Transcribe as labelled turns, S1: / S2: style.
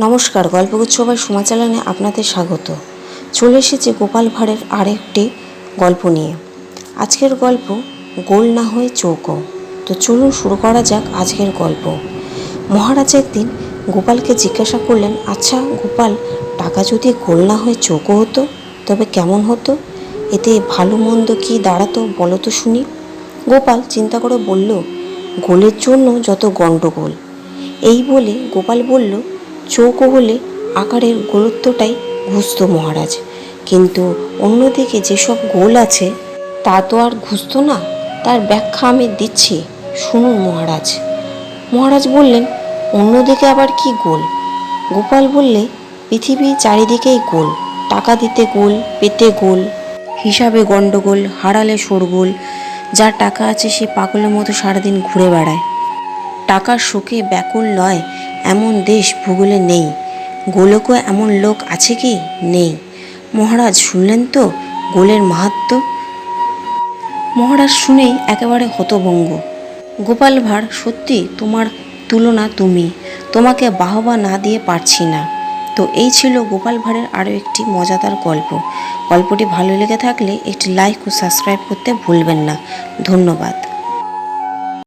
S1: নমস্কার, গল্পগুচ্ছ বা সোমা চ্যানেলে আপনাদের স্বাগত। চলে এসেছে গোপাল ভাঁড়ের আরেকটি গল্প নিয়ে। আজকের গল্প গোল না হয়ে চৌকো। তো চলুন শুরু করা যাক আজকের গল্প। মহারাজ একদিন গোপালকে জিজ্ঞাসা করলেন, আচ্ছা গোপাল, টাকা যদি গোল না হয়ে চৌকো হতো তবে কেমন হতো? এতে ভালো মন্দ কী দাঁড়াতো বলো তো শুনি। গোপাল চিন্তা করে বলল, গোলের জন্য যত গণ্ডগোল। এই বলে গোপাল বলল, চৌকো হলে আকারের গোলত্বটাই ঘুষত মহারাজ, কিন্তু অন্যদিকে যেসব গোল আছে তা তো আর ঘুষত না। তার ব্যাখ্যা আমি দিচ্ছি, শুনুন মহারাজ। মহারাজ বললেন, অন্যদিকে আবার কি গোল? গোপাল বললে, পৃথিবী চারিদিকেই গোল। টাকা দিতে গোল, পেতে গোল, হিসাবে গণ্ডগোল, হারালে শোরগোল। যার টাকা আছে সে পাগলের মতো সারাদিন ঘুরে বেড়ায়। টাকার শোকে ব্যাকুল নয় এমন দেশ ভূগোলে নেই। গোলকও এমন লোক আছে কি? নেই। মহারাজ শুনলেন তো গোলের মাহাত্ম্য? মহারাজ শুনেই একেবারে হতভম্ব। গোপাল ভাঁড়, সত্যি তোমার তুলনা তুমি, তোমাকে বাহবা না দিয়ে পারছি না। তো এই ছিল গোপাল ভাঁড়ের আরও একটি মজাদার গল্প। গল্পটি ভালো লেগে থাকলে একটি লাইক ও সাবস্ক্রাইব করতে ভুলবেন না। ধন্যবাদ।